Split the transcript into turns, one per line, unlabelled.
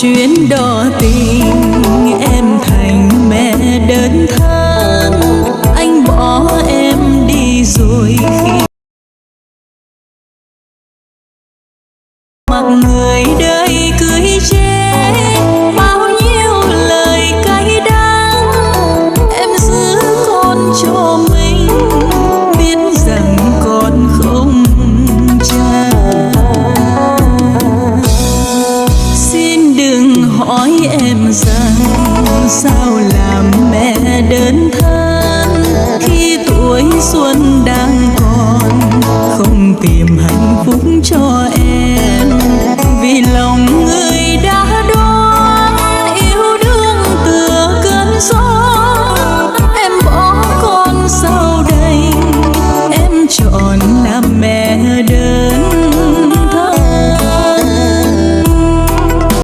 chuyến đò tình em thành mẹ đơn thân, anh bỏ em đi rồi khi mặc người đơn